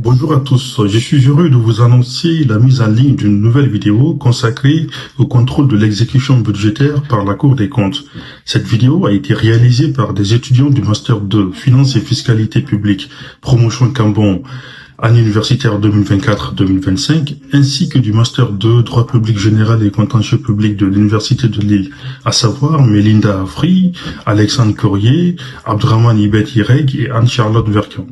Bonjour à tous, je suis heureux de vous annoncer la mise en ligne d'une nouvelle vidéo consacrée au contrôle de l'exécution budgétaire par la Cour des comptes. Cette vidéo a été réalisée par des étudiants du Master 2 Finance et Fiscalité publique, promotion Cambon, année universitaire 2024-2025, ainsi que du Master 2 Droit public général et contentieux public de l'Université de Lille, à savoir Mélinda Afri, Alexandre Courrier, Abdraman Ibet Ireg et Anne-Charlotte Verquin.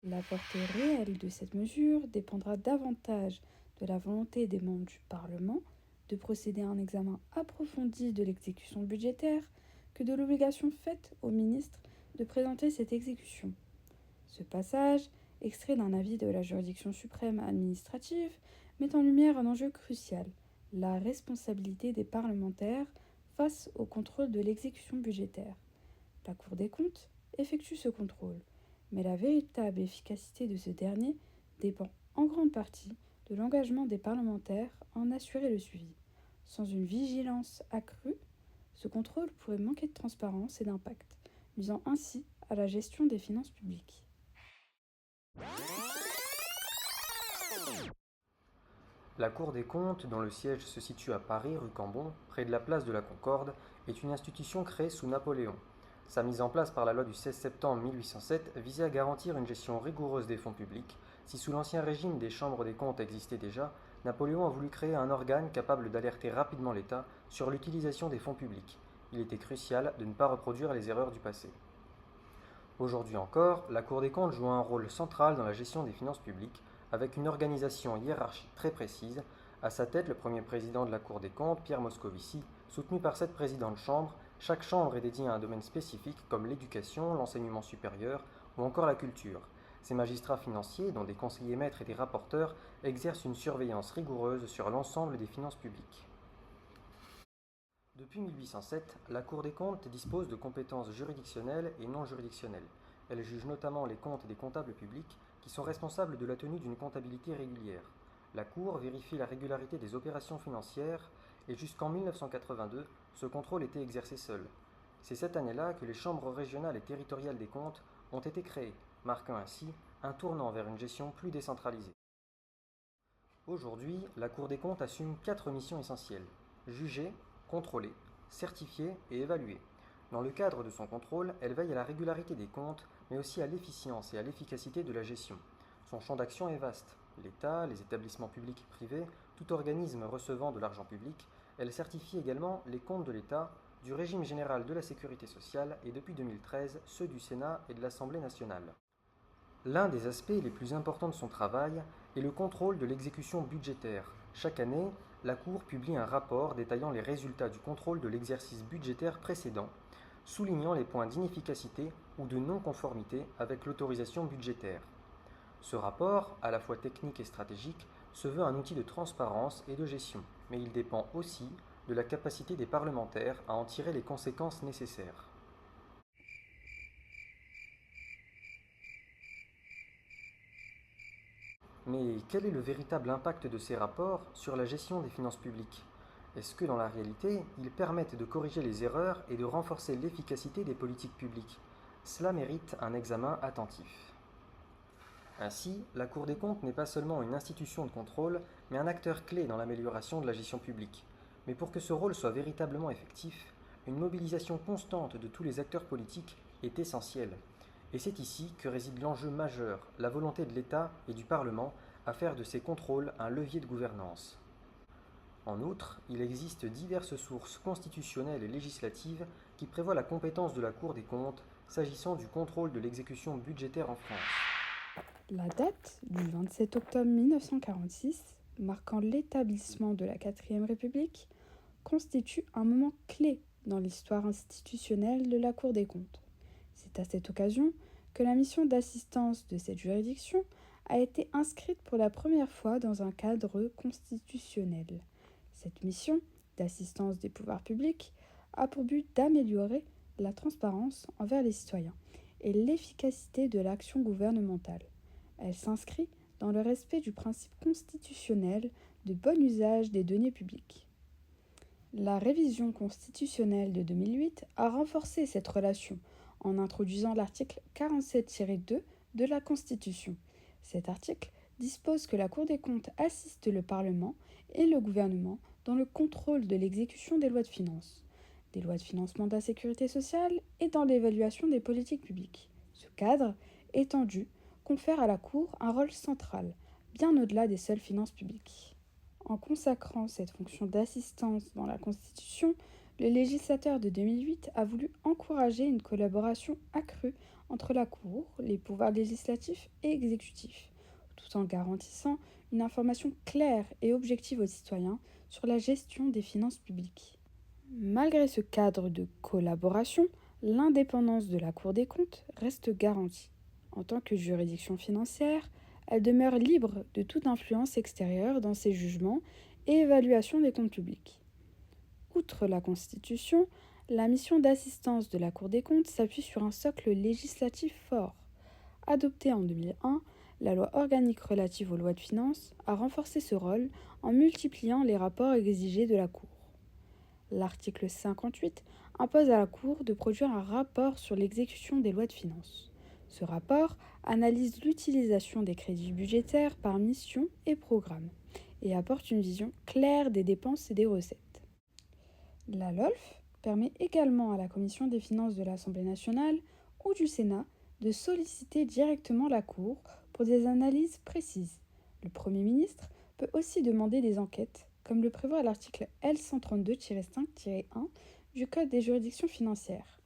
La portée réelle de cette mesure dépendra davantage de la volonté des membres du Parlement de procéder à un examen approfondi de l'exécution budgétaire que de l'obligation faite au ministre de présenter cette exécution. Ce passage, extrait d'un avis de la juridiction suprême administrative, met en lumière un enjeu crucial, la responsabilité des parlementaires face au contrôle de l'exécution budgétaire. La Cour des comptes effectue ce contrôle, mais la véritable efficacité de ce dernier dépend en grande partie de l'engagement des parlementaires à en assurer le suivi. Sans une vigilance accrue, ce contrôle pourrait manquer de transparence et d'impact, nuisant ainsi à la gestion des finances publiques. La Cour des comptes, dont le siège se situe à Paris, rue Cambon, près de la place de la Concorde, est une institution créée sous Napoléon. Sa mise en place par la loi du 16 septembre 1807 visait à garantir une gestion rigoureuse des fonds publics. Si sous l'Ancien Régime des chambres des comptes existaient déjà, Napoléon a voulu créer un organe capable d'alerter rapidement l'État sur l'utilisation des fonds publics. Il était crucial de ne pas reproduire les erreurs du passé. Aujourd'hui encore, la Cour des comptes joue un rôle central dans la gestion des finances publiques, avec une organisation hiérarchique très précise. À sa tête, le premier président de la Cour des comptes, Pierre Moscovici, soutenu par 7 présidents de chambre. Chaque chambre est dédiée à un domaine spécifique comme l'éducation, l'enseignement supérieur ou encore la culture. Ces magistrats financiers, dont des conseillers maîtres et des rapporteurs, exercent une surveillance rigoureuse sur l'ensemble des finances publiques. Depuis 1807, la Cour des comptes dispose de compétences juridictionnelles et non juridictionnelles. Elle juge notamment les comptes des comptables publics qui sont responsables de la tenue d'une comptabilité régulière. La Cour vérifie la régularité des opérations financières et jusqu'en 1982, ce contrôle était exercé seul. C'est cette année-là que les chambres régionales et territoriales des comptes ont été créées, marquant ainsi un tournant vers une gestion plus décentralisée. Aujourd'hui, la Cour des comptes assume 4 missions essentielles: juger, contrôler, certifier et évaluer. Dans le cadre de son contrôle, elle veille à la régularité des comptes, mais aussi à l'efficience et à l'efficacité de la gestion. Son champ d'action est vaste. L'État, les établissements publics et privés, tout organisme recevant de l'argent public, elle certifie également les comptes de l'État, du régime général de la sécurité sociale et depuis 2013 ceux du Sénat et de l'Assemblée nationale. L'un des aspects les plus importants de son travail est le contrôle de l'exécution budgétaire. Chaque année, la Cour publie un rapport détaillant les résultats du contrôle de l'exercice budgétaire précédent, soulignant les points d'inefficacité ou de non-conformité avec l'autorisation budgétaire. Ce rapport, à la fois technique et stratégique, se veut un outil de transparence et de gestion, mais il dépend aussi de la capacité des parlementaires à en tirer les conséquences nécessaires. Mais quel est le véritable impact de ces rapports sur la gestion des finances publiques? Est-ce que dans la réalité, ils permettent de corriger les erreurs et de renforcer l'efficacité des politiques publiques? Cela mérite un examen attentif. Ainsi, la Cour des comptes n'est pas seulement une institution de contrôle, mais un acteur clé dans l'amélioration de la gestion publique. Mais pour que ce rôle soit véritablement effectif, une mobilisation constante de tous les acteurs politiques est essentielle. Et c'est ici que réside l'enjeu majeur, la volonté de l'État et du Parlement à faire de ces contrôles un levier de gouvernance. En outre, il existe diverses sources constitutionnelles et législatives qui prévoient la compétence de la Cour des comptes s'agissant du contrôle de l'exécution budgétaire en France. La date du 27 octobre 1946, marquant l'établissement de la 4ème République, constitue un moment clé dans l'histoire institutionnelle de la Cour des comptes. C'est à cette occasion que la mission d'assistance de cette juridiction a été inscrite pour la première fois dans un cadre constitutionnel. Cette mission d'assistance des pouvoirs publics a pour but d'améliorer la transparence envers les citoyens et l'efficacité de l'action gouvernementale. Elle s'inscrit dans le respect du principe constitutionnel de bon usage des deniers publics. La révision constitutionnelle de 2008 a renforcé cette relation en introduisant l'article 47-2 de la Constitution. Cet article dispose que la Cour des comptes assiste le Parlement et le gouvernement dans le contrôle de l'exécution des lois de finances, des lois de financement de la sécurité sociale et dans l'évaluation des politiques publiques. Ce cadre étendu confère à la Cour un rôle central, bien au-delà des seules finances publiques. En consacrant cette fonction d'assistance dans la Constitution, le législateur de 2008 a voulu encourager une collaboration accrue entre la Cour, les pouvoirs législatifs et exécutifs, tout en garantissant une information claire et objective aux citoyens sur la gestion des finances publiques. Malgré ce cadre de collaboration, l'indépendance de la Cour des comptes reste garantie. En tant que juridiction financière, elle demeure libre de toute influence extérieure dans ses jugements et évaluations des comptes publics. Outre la Constitution, la mission d'assistance de la Cour des comptes s'appuie sur un socle législatif fort. Adoptée en 2001, la loi organique relative aux lois de finances a renforcé ce rôle en multipliant les rapports exigés de la Cour. L'article 58 impose à la Cour de produire un rapport sur l'exécution des lois de finances. Ce rapport analyse l'utilisation des crédits budgétaires par mission et programme et apporte une vision claire des dépenses et des recettes. La LOLF permet également à la Commission des finances de l'Assemblée nationale ou du Sénat de solliciter directement la Cour pour des analyses précises. Le Premier ministre peut aussi demander des enquêtes, comme le prévoit l'article L132-5-1 du Code des juridictions financières.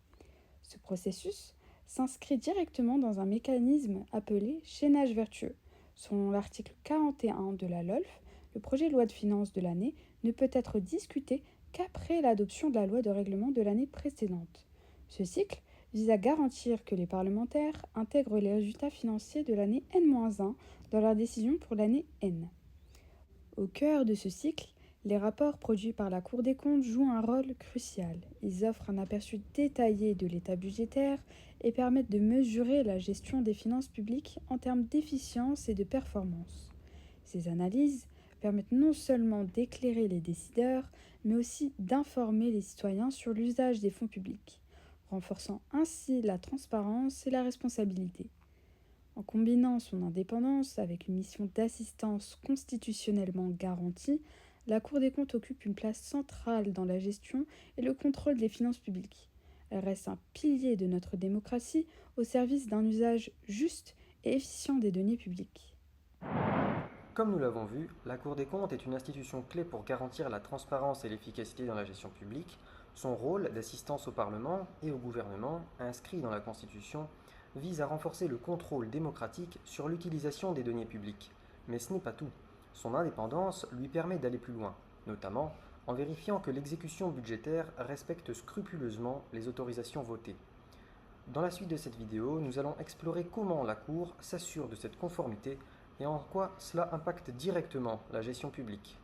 Ce processus s'inscrit directement dans un mécanisme appelé chaînage vertueux. Selon l'article 41 de la LOLF, le projet de loi de finances de l'année ne peut être discuté qu'après l'adoption de la loi de règlement de l'année précédente. Ce cycle vise à garantir que les parlementaires intègrent les résultats financiers de l'année N-1 dans leurs décisions pour l'année N. Au cœur de ce cycle, les rapports produits par la Cour des comptes jouent un rôle crucial. Ils offrent un aperçu détaillé de l'état budgétaire et permettent de mesurer la gestion des finances publiques en termes d'efficience et de performance. Ces analyses permettent non seulement d'éclairer les décideurs, mais aussi d'informer les citoyens sur l'usage des fonds publics, renforçant ainsi la transparence et la responsabilité. En combinant son indépendance avec une mission d'assistance constitutionnellement garantie, la Cour des comptes occupe une place centrale dans la gestion et le contrôle des finances publiques. Elle reste un pilier de notre démocratie au service d'un usage juste et efficient des deniers publics. Comme nous l'avons vu, la Cour des comptes est une institution clé pour garantir la transparence et l'efficacité dans la gestion publique. Son rôle d'assistance au Parlement et au gouvernement, inscrit dans la Constitution, vise à renforcer le contrôle démocratique sur l'utilisation des deniers publics. Mais ce n'est pas tout. Son indépendance lui permet d'aller plus loin, notamment en vérifiant que l'exécution budgétaire respecte scrupuleusement les autorisations votées. Dans la suite de cette vidéo, nous allons explorer comment la Cour s'assure de cette conformité et en quoi cela impacte directement la gestion publique.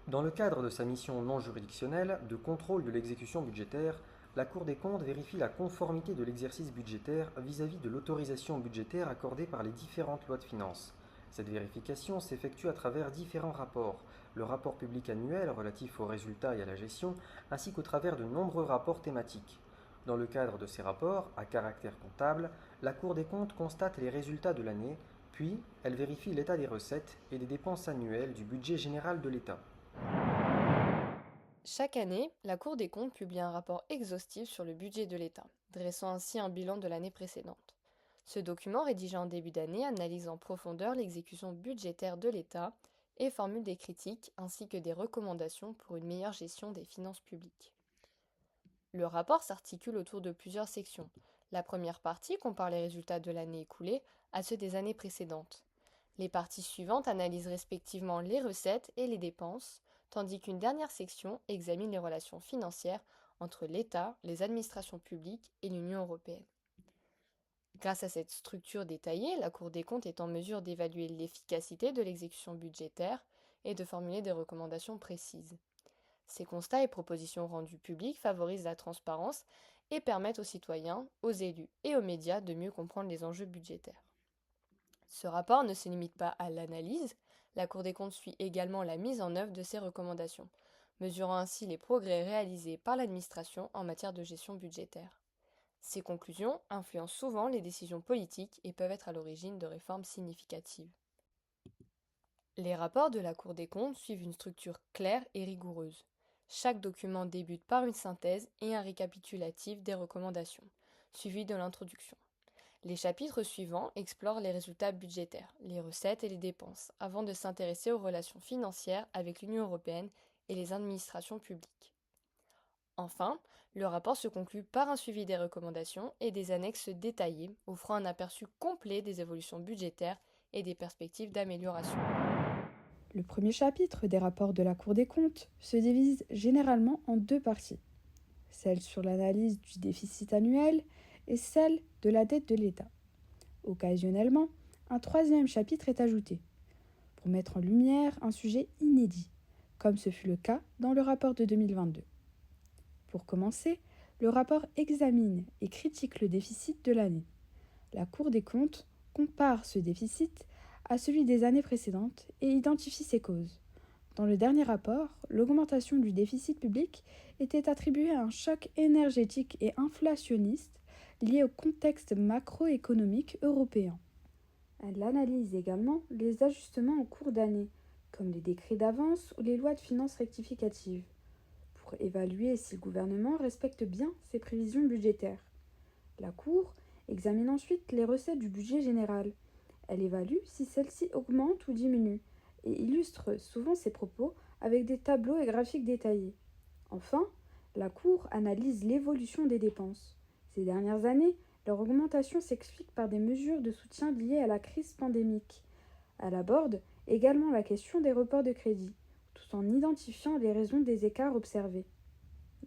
Dans le cadre de sa mission non juridictionnelle de contrôle de l'exécution budgétaire, la Cour des comptes vérifie la conformité de l'exercice budgétaire vis-à-vis de l'autorisation budgétaire accordée par les différentes lois de finances. Cette vérification s'effectue à travers différents rapports, le rapport public annuel relatif aux résultats et à la gestion, ainsi qu'au travers de nombreux rapports thématiques. Dans le cadre de ces rapports, à caractère comptable, la Cour des comptes constate les résultats de l'année, puis elle vérifie l'état des recettes et des dépenses annuelles du budget général de l'État. Chaque année, la Cour des comptes publie un rapport exhaustif sur le budget de l'État, dressant ainsi un bilan de l'année précédente. Ce document, rédigé en début d'année, analyse en profondeur l'exécution budgétaire de l'État et formule des critiques ainsi que des recommandations pour une meilleure gestion des finances publiques. Le rapport s'articule autour de plusieurs sections. La première partie compare les résultats de l'année écoulée à ceux des années précédentes. Les parties suivantes analysent respectivement les recettes et les dépenses, tandis qu'une dernière section examine les relations financières entre l'État, les administrations publiques et l'Union européenne. Grâce à cette structure détaillée, la Cour des comptes est en mesure d'évaluer l'efficacité de l'exécution budgétaire et de formuler des recommandations précises. Ces constats et propositions rendues publiques favorisent la transparence et permettent aux citoyens, aux élus et aux médias de mieux comprendre les enjeux budgétaires. Ce rapport ne se limite pas à l'analyse, la Cour des comptes suit également la mise en œuvre de ces recommandations. mesurant ainsi les progrès réalisés par l'administration en matière de gestion budgétaire. Ces conclusions influencent souvent les décisions politiques et peuvent être à l'origine de réformes significatives. Les rapports de la Cour des comptes suivent une structure claire et rigoureuse. Chaque document débute par une synthèse et un récapitulatif des recommandations, suivi de l'introduction. Les chapitres suivants explorent les résultats budgétaires, les recettes et les dépenses, avant de s'intéresser aux relations financières avec l'Union européenne et les administrations publiques. Enfin, le rapport se conclut par un suivi des recommandations et des annexes détaillées, offrant un aperçu complet des évolutions budgétaires et des perspectives d'amélioration. Le premier chapitre des rapports de la Cour des comptes se divise généralement en deux parties, celle sur l'analyse du déficit annuel et celle de la dette de l'État. Occasionnellement, un troisième chapitre est ajouté, pour mettre en lumière un sujet inédit, comme ce fut le cas dans le rapport de 2022. Pour commencer, le rapport examine et critique le déficit de l'année. La Cour des comptes compare ce déficit à celui des années précédentes et identifie ses causes. Dans le dernier rapport, l'augmentation du déficit public était attribuée à un choc énergétique et inflationniste lié au contexte macroéconomique européen. Elle analyse également les ajustements en cours d'année, comme les décrets d'avance ou les lois de finances rectificatives, pour évaluer si le gouvernement respecte bien ses prévisions budgétaires. La Cour examine ensuite les recettes du budget général. Elle évalue si celles-ci augmentent ou diminuent et illustre souvent ses propos avec des tableaux et graphiques détaillés. Enfin, la Cour analyse l'évolution des dépenses. Ces dernières années, leur augmentation s'explique par des mesures de soutien liées à la crise pandémique. Elle aborde également la question des reports de crédit, tout en identifiant les raisons des écarts observés.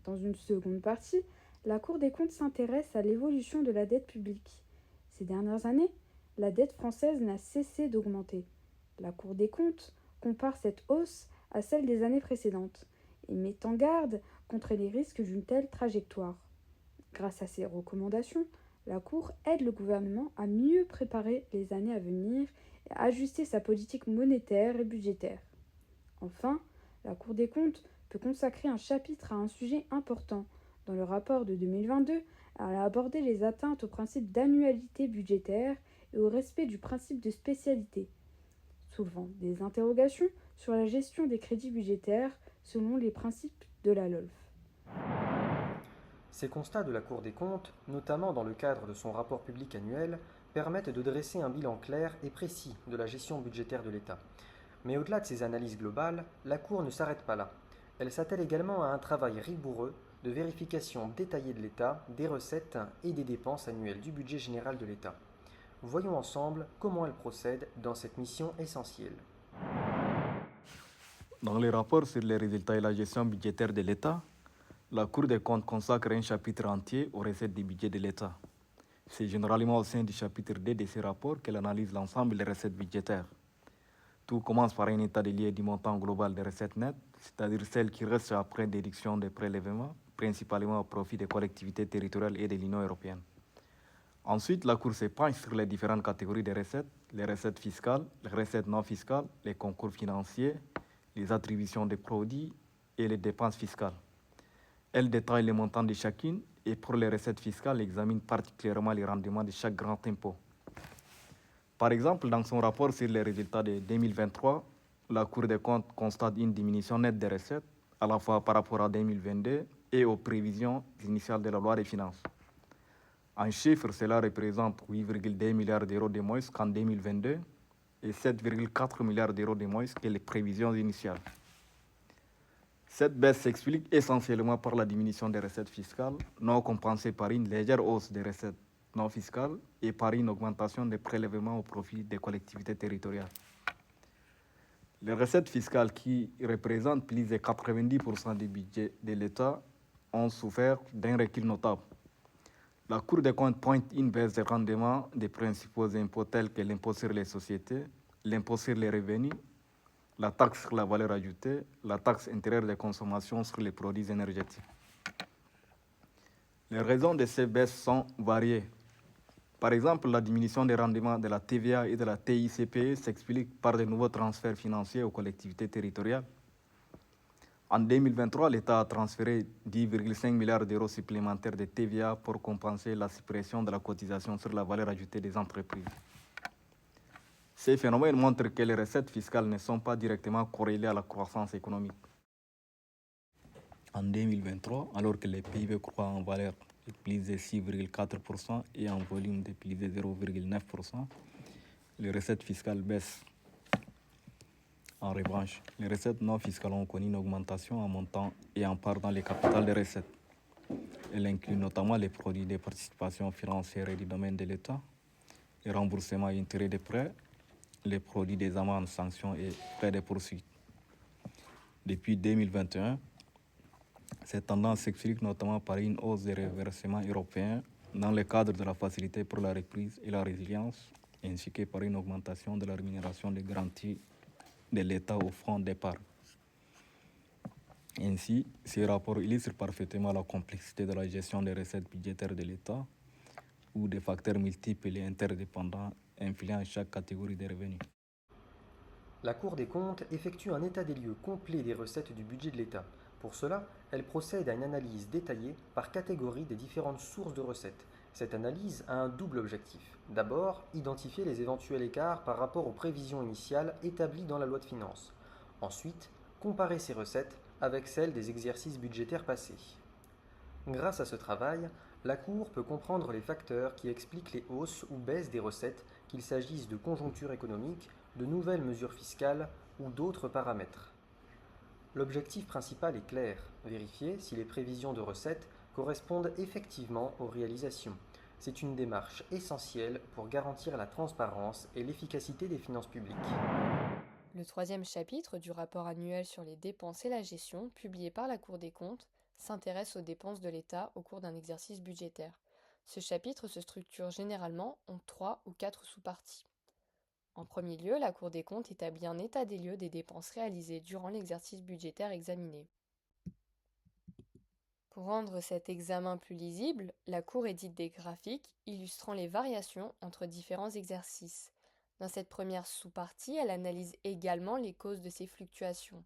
Dans une seconde partie, la Cour des comptes s'intéresse à l'évolution de la dette publique. Ces dernières années, la dette française n'a cessé d'augmenter. La Cour des comptes compare cette hausse à celle des années précédentes et met en garde contre les risques d'une telle trajectoire. Grâce à ces recommandations, la Cour aide le gouvernement à mieux préparer les années à venir et à ajuster sa politique monétaire et budgétaire. Enfin, la Cour des comptes peut consacrer un chapitre à un sujet important. Dans le rapport de 2022, elle a abordé les atteintes au principe d'annualité budgétaire et au respect du principe de spécialité, soulevant des interrogations sur la gestion des crédits budgétaires selon les principes de la LOLF. Ces constats de la Cour des comptes, notamment dans le cadre de son rapport public annuel, permettent de dresser un bilan clair et précis de la gestion budgétaire de l'État. Mais au-delà de ces analyses globales, la Cour ne s'arrête pas là. Elle s'attelle également à un travail rigoureux de vérification détaillée de l'État, des recettes et des dépenses annuelles du budget général de l'État. Voyons ensemble comment elle procède dans cette mission essentielle. Dans les rapports sur les résultats et la gestion budgétaire de l'État, la Cour des comptes consacre un chapitre entier aux recettes du budget de l'État. C'est généralement au sein du chapitre 2 de ces rapports qu'elle analyse l'ensemble des recettes budgétaires. Tout commence par un état des lieux du montant global des recettes nettes, c'est-à-dire celles qui restent après déduction des prélèvements, principalement au profit des collectivités territoriales et de l'Union européenne. Ensuite, la Cour se penche sur les différentes catégories de recettes, les recettes fiscales, les recettes non fiscales, les concours financiers, les attributions de produits et les dépenses fiscales. Elle détaille les montants de chacune et pour les recettes fiscales, elle examine particulièrement les rendements de chaque grand impôt. Par exemple, dans son rapport sur les résultats de 2023, la Cour des comptes constate une diminution nette des recettes, à la fois par rapport à 2022 et aux prévisions initiales de la loi des finances. En chiffres, cela représente 8,2 milliards d'euros de moins qu'en 2022 et 7,4 milliards d'euros de moins que les prévisions initiales. Cette baisse s'explique essentiellement par la diminution des recettes fiscales, non compensée par une légère hausse des recettes non fiscales et par une augmentation des prélèvements au profit des collectivités territoriales. Les recettes fiscales, qui représentent plus de 90% du budget de l'État, ont souffert d'un recul notable. La Cour des comptes pointe une baisse des rendements des principaux impôts tels que l'impôt sur les sociétés, l'impôt sur les revenus, la taxe sur la valeur ajoutée, la taxe intérieure de consommation sur les produits énergétiques. Les raisons de ces baisses sont variées. Par exemple, la diminution des rendements de la TVA et de la TICPE s'explique par de nouveaux transferts financiers aux collectivités territoriales. En 2023, l'État a transféré 10,5 milliards d'euros supplémentaires de TVA pour compenser la suppression de la cotisation sur la valeur ajoutée des entreprises. Ces phénomènes montrent que les recettes fiscales ne sont pas directement corrélées à la croissance économique. En 2023, alors que le PIB croît en valeur de plus de 6,4% et en volume de plus de 0,9%, les recettes fiscales baissent. En revanche, les recettes non fiscales ont connu une augmentation en montant et en part dans les capitales des recettes. Elle inclut notamment les produits de participation financière et du domaine de l'État, les remboursements et intérêts des prêts, les produits des amendes, sanctions et frais de poursuite. Depuis 2021, cette tendance s'explique notamment par une hausse des reversements européens dans le cadre de la facilité pour la reprise et la résilience, ainsi que par une augmentation de la rémunération des garanties de l'État au fonds d'épargne. Ainsi, ce rapport illustre parfaitement la complexité de la gestion des recettes budgétaires de l'État, où des facteurs multiples et interdépendants influencent chaque catégorie des revenus. La Cour des comptes effectue un état des lieux complet des recettes du budget de l'État. Pour cela, elle procède à une analyse détaillée par catégorie des différentes sources de recettes. Cette analyse a un double objectif. D'abord, identifier les éventuels écarts par rapport aux prévisions initiales établies dans la loi de finances. Ensuite, comparer ces recettes avec celles des exercices budgétaires passés. Grâce à ce travail, la Cour peut comprendre les facteurs qui expliquent les hausses ou baisses des recettes, qu'il s'agisse de conjoncture économique, de nouvelles mesures fiscales ou d'autres paramètres. L'objectif principal est clair, vérifier si les prévisions de recettes correspondent effectivement aux réalisations. C'est une démarche essentielle pour garantir la transparence et l'efficacité des finances publiques. Le troisième chapitre du rapport annuel sur les dépenses et la gestion, publié par la Cour des comptes, s'intéresse aux dépenses de l'État au cours d'un exercice budgétaire. Ce chapitre se structure généralement en 3 ou 4 sous-parties. En premier lieu, la Cour des comptes établit un état des lieux des dépenses réalisées durant l'exercice budgétaire examiné. Pour rendre cet examen plus lisible, la Cour édite des graphiques illustrant les variations entre différents exercices. Dans cette première sous-partie, elle analyse également les causes de ces fluctuations,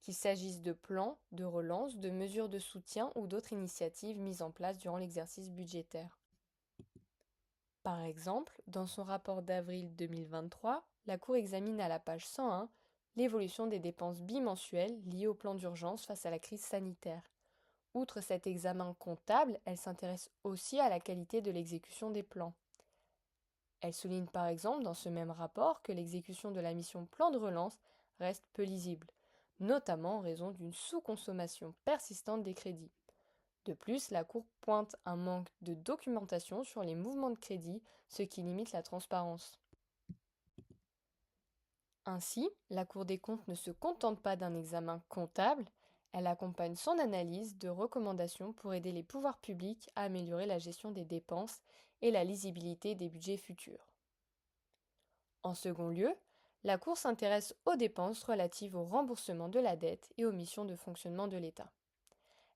qu'il s'agisse de plans, de relance, de mesures de soutien ou d'autres initiatives mises en place durant l'exercice budgétaire. Par exemple, dans son rapport d'avril 2023, la Cour examine à la page 101 l'évolution des dépenses bimensuelles liées au plan d'urgence face à la crise sanitaire. Outre cet examen comptable, elle s'intéresse aussi à la qualité de l'exécution des plans. Elle souligne par exemple dans ce même rapport que l'exécution de la mission plan de relance reste peu lisible, notamment en raison d'une sous-consommation persistante des crédits. De plus, la Cour pointe un manque de documentation sur les mouvements de crédit, ce qui limite la transparence. Ainsi, la Cour des comptes ne se contente pas d'un examen comptable, elle accompagne son analyse de recommandations pour aider les pouvoirs publics à améliorer la gestion des dépenses et la lisibilité des budgets futurs. En second lieu, la Cour s'intéresse aux dépenses relatives au remboursement de la dette et aux missions de fonctionnement de l'État.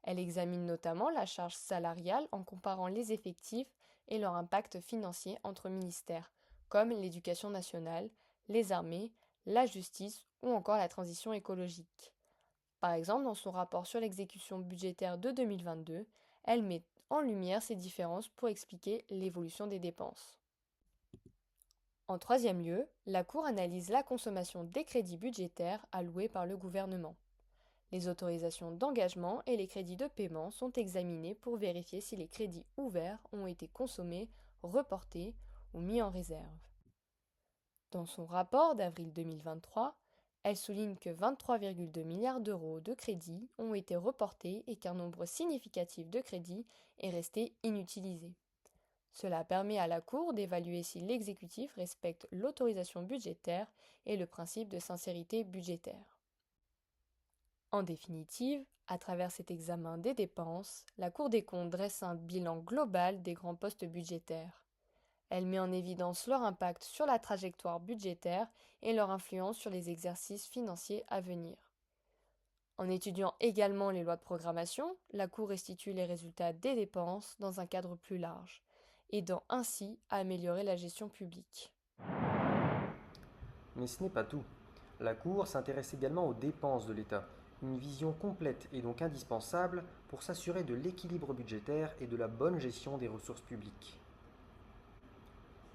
Elle examine notamment la charge salariale en comparant les effectifs et leur impact financier entre ministères, comme l'éducation nationale, les armées, la justice ou encore la transition écologique. Par exemple, dans son rapport sur l'exécution budgétaire de 2022, elle met en lumière ces différences pour expliquer l'évolution des dépenses. En troisième lieu, la Cour analyse la consommation des crédits budgétaires alloués par le gouvernement. Les autorisations d'engagement et les crédits de paiement sont examinés pour vérifier si les crédits ouverts ont été consommés, reportés ou mis en réserve. Dans son rapport d'avril 2023, elle souligne que 23,2 milliards d'euros de crédits ont été reportés et qu'un nombre significatif de crédits est resté inutilisé. Cela permet à la Cour d'évaluer si l'exécutif respecte l'autorisation budgétaire et le principe de sincérité budgétaire. En définitive, à travers cet examen des dépenses, la Cour des comptes dresse un bilan global des grands postes budgétaires. Elle met en évidence leur impact sur la trajectoire budgétaire et leur influence sur les exercices financiers à venir. En étudiant également les lois de programmation, la Cour restitue les résultats des dépenses dans un cadre plus large, aidant ainsi à améliorer la gestion publique. Mais ce n'est pas tout. La Cour s'intéresse également aux dépenses de l'État. Une vision complète est donc indispensable pour s'assurer de l'équilibre budgétaire et de la bonne gestion des ressources publiques.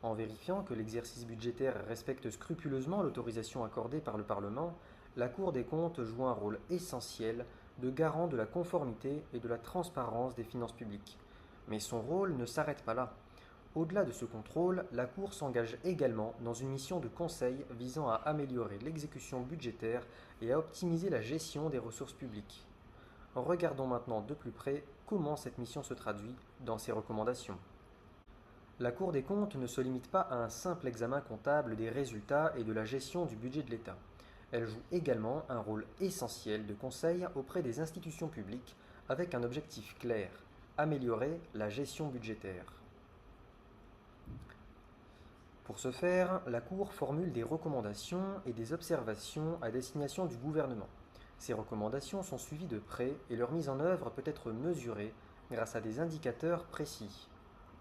En vérifiant que l'exercice budgétaire respecte scrupuleusement l'autorisation accordée par le Parlement, la Cour des comptes joue un rôle essentiel de garant de la conformité et de la transparence des finances publiques. Mais son rôle ne s'arrête pas là. Au-delà de ce contrôle, la Cour s'engage également dans une mission de conseil visant à améliorer l'exécution budgétaire et à optimiser la gestion des ressources publiques. Regardons maintenant de plus près comment cette mission se traduit dans ses recommandations. La Cour des comptes ne se limite pas à un simple examen comptable des résultats et de la gestion du budget de l'État. Elle joue également un rôle essentiel de conseil auprès des institutions publiques avec un objectif clair, améliorer la gestion budgétaire. Pour ce faire, la Cour formule des recommandations et des observations à destination du gouvernement. Ces recommandations sont suivies de près et leur mise en œuvre peut être mesurée grâce à des indicateurs précis.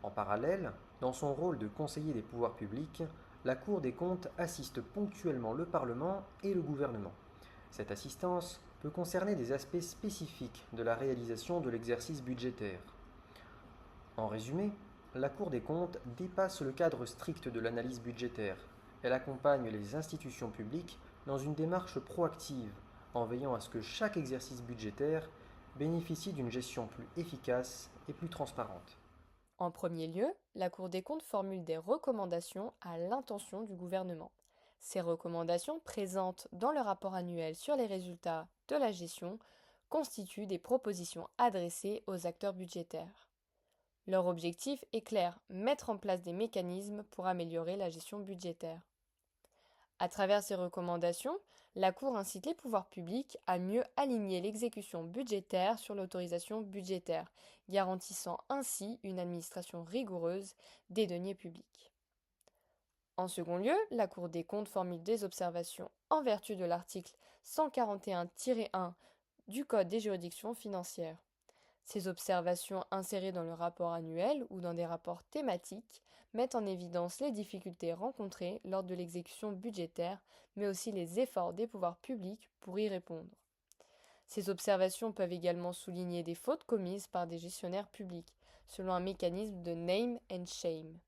En parallèle, dans son rôle de conseiller des pouvoirs publics, la Cour des comptes assiste ponctuellement le Parlement et le gouvernement. Cette assistance peut concerner des aspects spécifiques de la réalisation de l'exercice budgétaire. En résumé, la Cour des comptes dépasse le cadre strict de l'analyse budgétaire. Elle accompagne les institutions publiques dans une démarche proactive, en veillant à ce que chaque exercice budgétaire bénéficie d'une gestion plus efficace et plus transparente. En premier lieu, la Cour des comptes formule des recommandations à l'intention du gouvernement. Ces recommandations, présentes dans le rapport annuel sur les résultats de la gestion, constituent des propositions adressées aux acteurs budgétaires. Leur objectif est clair, mettre en place des mécanismes pour améliorer la gestion budgétaire. À travers ces recommandations, la Cour incite les pouvoirs publics à mieux aligner l'exécution budgétaire sur l'autorisation budgétaire, garantissant ainsi une administration rigoureuse des deniers publics. En second lieu, la Cour des comptes formule des observations en vertu de l'article 141-1 du Code des juridictions financières. Ces observations insérées dans le rapport annuel ou dans des rapports thématiques mettent en évidence les difficultés rencontrées lors de l'exécution budgétaire, mais aussi les efforts des pouvoirs publics pour y répondre. Ces observations peuvent également souligner des fautes commises par des gestionnaires publics, selon un mécanisme de name and shame.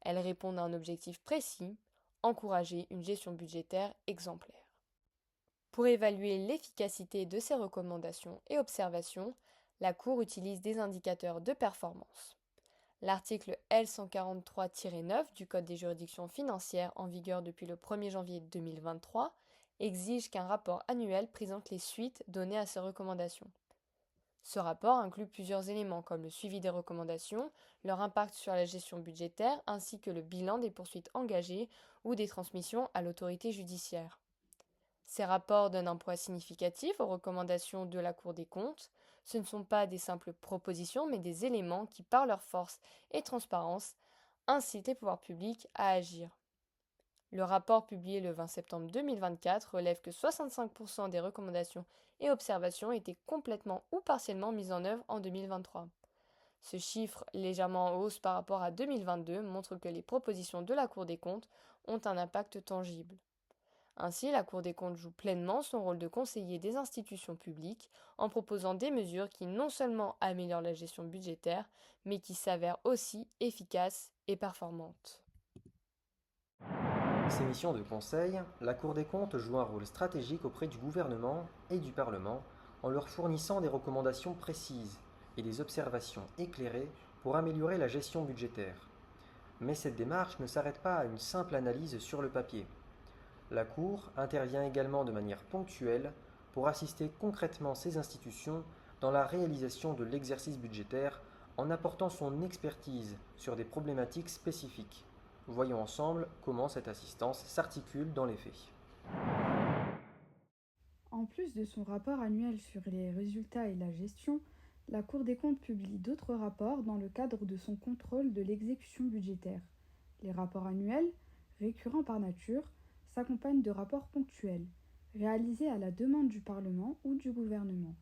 Elles répondent à un objectif précis, encourager une gestion budgétaire exemplaire. Pour évaluer l'efficacité de ces recommandations et observations, la Cour utilise des indicateurs de performance. L'article L143-9 du Code des juridictions financières, en vigueur depuis le 1er janvier 2023, exige qu'un rapport annuel présente les suites données à ces recommandations. Ce rapport inclut plusieurs éléments comme le suivi des recommandations, leur impact sur la gestion budgétaire ainsi que le bilan des poursuites engagées ou des transmissions à l'autorité judiciaire. Ces rapports donnent un poids significatif aux recommandations de la Cour des comptes. Ce ne sont pas des simples propositions, mais des éléments qui, par leur force et transparence, incitent les pouvoirs publics à agir. Le rapport publié le 20 septembre 2024 relève que 65% des recommandations et observations étaient complètement ou partiellement mises en œuvre en 2023. Ce chiffre, légèrement en hausse par rapport à 2022, montre que les propositions de la Cour des comptes ont un impact tangible. Ainsi, la Cour des comptes joue pleinement son rôle de conseiller des institutions publiques en proposant des mesures qui non seulement améliorent la gestion budgétaire, mais qui s'avèrent aussi efficaces et performantes. Ces missions de conseil, la Cour des comptes joue un rôle stratégique auprès du gouvernement et du Parlement en leur fournissant des recommandations précises et des observations éclairées pour améliorer la gestion budgétaire. Mais cette démarche ne s'arrête pas à une simple analyse sur le papier. La Cour intervient également de manière ponctuelle pour assister concrètement ces institutions dans la réalisation de l'exercice budgétaire en apportant son expertise sur des problématiques spécifiques. Voyons ensemble comment cette assistance s'articule dans les faits. En plus de son rapport annuel sur les résultats et la gestion, la Cour des comptes publie d'autres rapports dans le cadre de son contrôle de l'exécution budgétaire. Les rapports annuels, récurrents par nature, s'accompagnent de rapports ponctuels, réalisés à la demande du Parlement ou du gouvernement,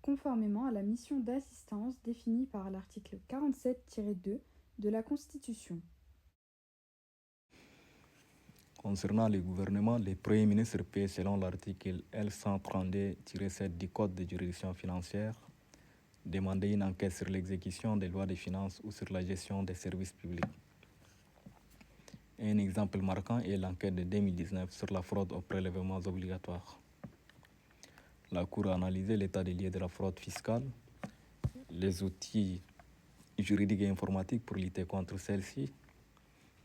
conformément à la mission d'assistance définie par l'article 47-2 de la Constitution. Concernant le gouvernement, le Premier ministre paie selon l'article L132-7 du Code de juridiction financière demander une enquête sur l'exécution des lois de finances ou sur la gestion des services publics. Un exemple marquant est l'enquête de 2019 sur la fraude aux prélèvements obligatoires. La Cour a analysé l'état des lieux de la fraude fiscale, les outils juridiques et informatiques pour lutter contre celle-ci,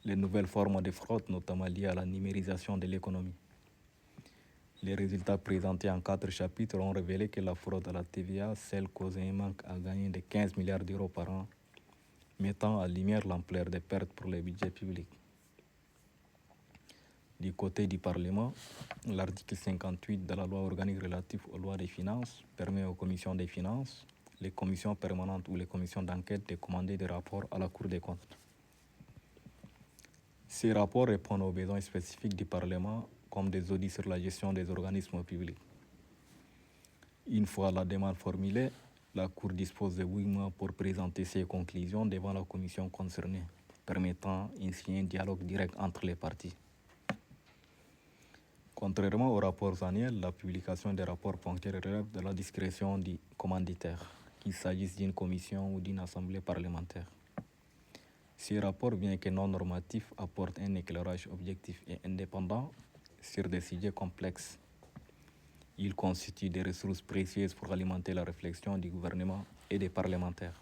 les nouvelles formes de fraude, notamment liées à la numérisation de l'économie. Les résultats présentés en 4 chapitres ont révélé que la fraude à la TVA, celle causée un manque à gagner de 15 milliards d'euros par an, mettant en lumière l'ampleur des pertes pour les budgets publics. Du côté du Parlement, l'article 58 de la loi organique relative aux lois des finances permet aux commissions des finances, les commissions permanentes ou les commissions d'enquête de commander des rapports à la Cour des comptes. Ces rapports répondent aux besoins spécifiques du Parlement, comme des audits sur la gestion des organismes publics. Une fois la demande formulée, la Cour dispose de 8 mois pour présenter ses conclusions devant la commission concernée, permettant ainsi un dialogue direct entre les parties. Contrairement aux rapports annuels, la publication des rapports ponctuels relève de la discrétion du commanditaire, qu'il s'agisse d'une commission ou d'une assemblée parlementaire. Ces rapports, bien que non normatifs, apportent un éclairage objectif et indépendant sur des sujets complexes. Ils constituent des ressources précieuses pour alimenter la réflexion du gouvernement et des parlementaires.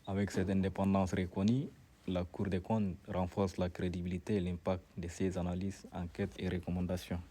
Avec cette indépendance reconnue, la Cour des comptes renforce la crédibilité et l'impact de ses analyses, enquêtes et recommandations.